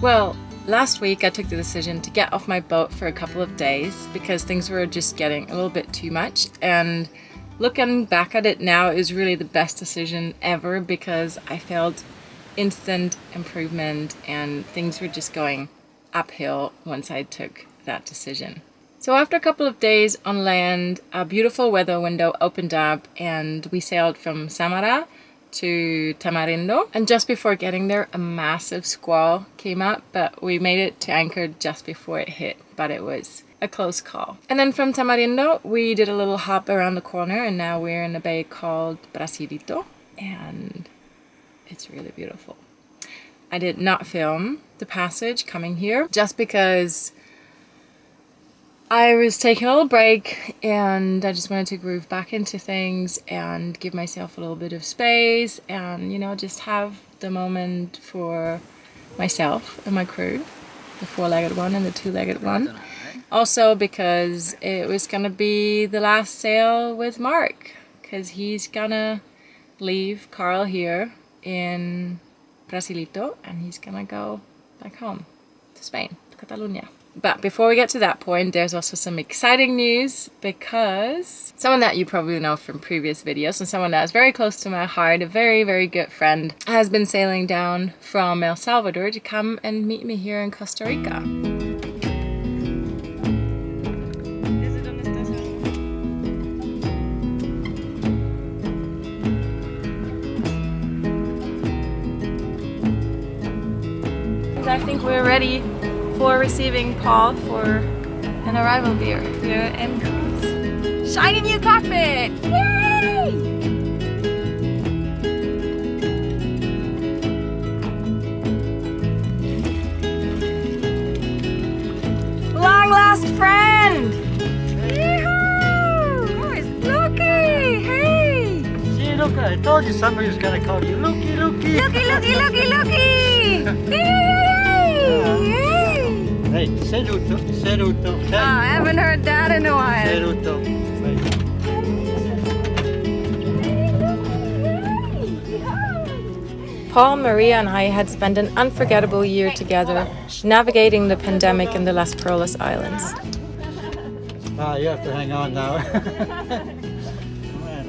Well, last week I took the decision to get off my boat for a couple of days because things were just getting a little bit too much, and looking back at it now is really the best decision ever because I felt instant improvement and things were just going uphill once I took that decision. So after a couple of days on land, a beautiful weather window opened up and we sailed from Samara to Tamarindo, and just before getting there a massive squall came up, but we made it to anchor just before it hit, but it was a close call. And then from Tamarindo we did a little hop around the corner and now we're in a bay called Brasilito and it's really beautiful. I did not film the passage coming here just because I was taking a little break and I just wanted to groove back into things and give myself a little bit of space and, you know, just have the moment for myself and my crew, the four-legged one and the two-legged one. Also because it was gonna be the last sail with Mark because he's gonna leave Karl here in Brasilito and he's gonna go back home to Spain, to Catalonia. But before we get to that point, there's also some exciting news because someone that you probably know from previous videos and someone that is very close to my heart, a very, very good friend, has been sailing down from El Salvador to come and meet me here in Costa Rica. I think we're ready for receiving Paul for an arrival beer here in shiny new cockpit! Yay! Long lost friend! Yee-hoo! Oh, it's Loki! Hey! See, look, I told you somebody was gonna call you Loki, Loki! Loki, Loki, Loki, Loki! Yay! Hey, saluto, saluto. Oh, I haven't heard that in a while. Saluto. Paul, Maria and I had spent an unforgettable year together navigating the pandemic in the Las Perlas Islands. Ah, you have to hang on now.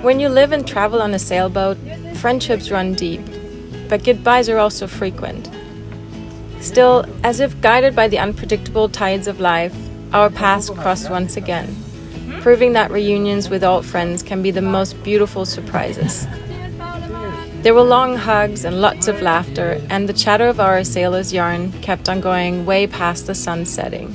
When you live and travel on a sailboat, friendships run deep, but goodbyes are also frequent. Still, as if guided by the unpredictable tides of life, our paths crossed once again, proving that reunions with old friends can be the most beautiful surprises. There were long hugs and lots of laughter, and the chatter of our sailors' yarn kept on going way past the sun setting.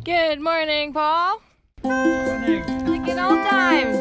Good morning, Paul. Morning. Like in old times.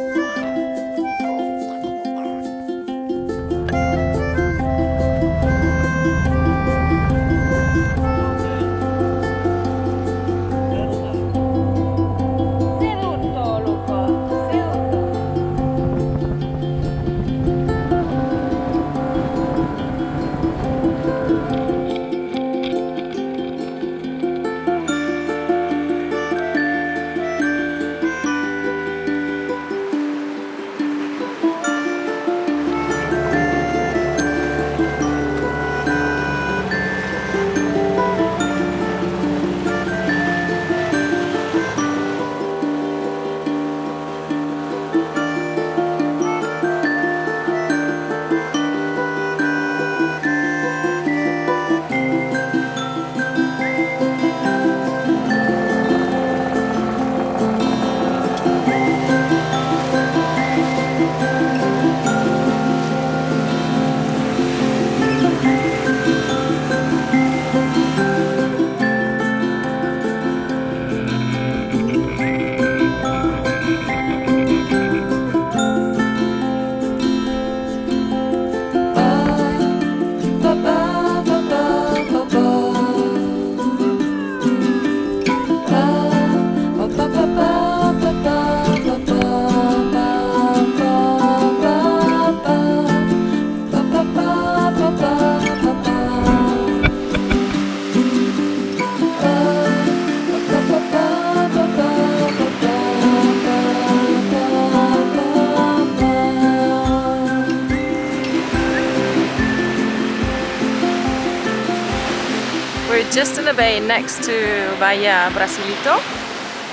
We're just in the bay next to Bahia Brasilito.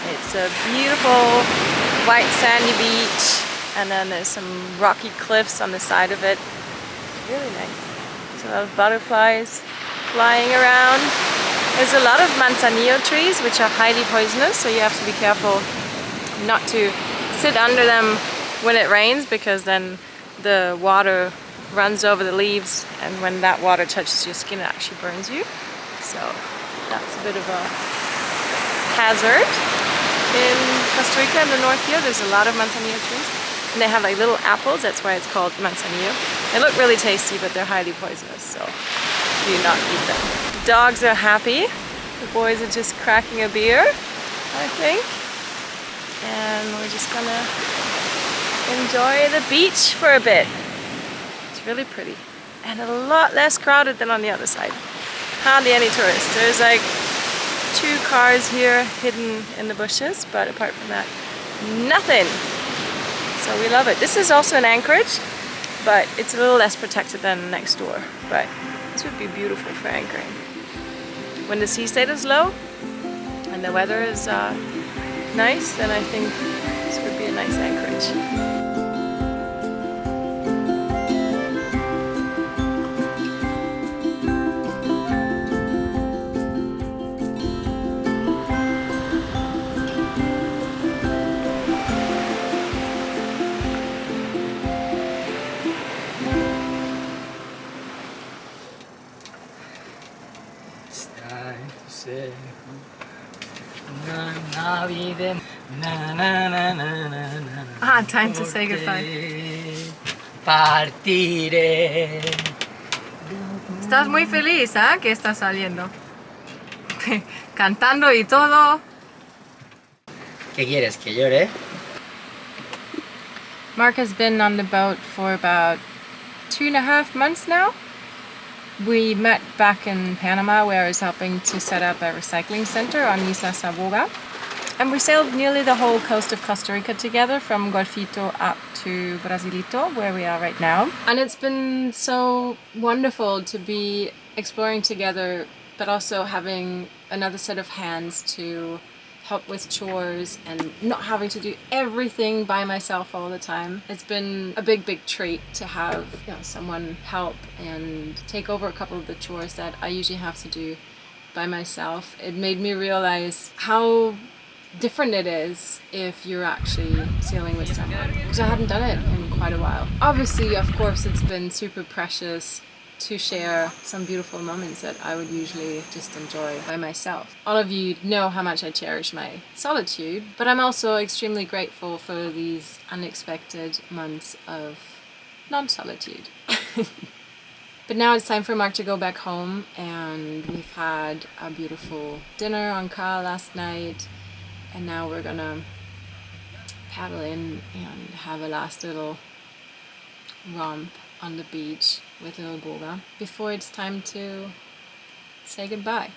It's a beautiful white sandy beach, and then there's some rocky cliffs on the side of it. Really nice. There's a lot of butterflies flying around. There's a lot of manzanillo trees, which are highly poisonous, so you have to be careful not to sit under them when it rains, because then the water runs over the leaves, and when that water touches your skin, it actually burns you. So that's a bit of a hazard. In Costa Rica, in the north here, there's a lot of manzanillo trees, and they have like little apples. That's why it's called manzanillo. They look really tasty, but they're highly poisonous, so do not eat them. The dogs are happy. The boys are just cracking a beer, I think, and we're just gonna enjoy the beach for a bit. It's really pretty, and a lot less crowded than on the other side. Hardly any tourists. There's like 2 cars here hidden in the bushes, but apart from that, nothing. So we love it. This is also an anchorage, but it's a little less protected than next door. But this would be beautiful for anchoring. When the sea state is low and the weather is nice, then I think this would be a nice anchorage. Time to say goodbye. Partiré. Estás muy feliz, ¿eh? Que estás saliendo. Cantando y todo. ¿Qué quieres, que llore? Mark has been on the boat for about 2.5 months now. We met back in Panama, where I was helping to set up a recycling center on Boga. And we sailed nearly the whole coast of Costa Rica together, from Golfito up to Brasilito, where we are right now. And it's been so wonderful to be exploring together, but also having another set of hands to help with chores and not having to do everything by myself all the time. It's been a big treat to have, you know, someone help and take over a couple of the chores that I usually have to do by myself. It made me realize how different it is if you're actually sailing with someone, because I hadn't done it in quite a while. Obviously, of course, it's been super precious to share some beautiful moments that I would usually just enjoy by myself. All of you know how much I cherish my solitude, but I'm also extremely grateful for these unexpected months of non-solitude. But now it's time for Mark to go back home, and we've had a beautiful dinner on Karl last night, and now we're gonna paddle in and have a last little romp on the beach with little Boga before it's time to say goodbye.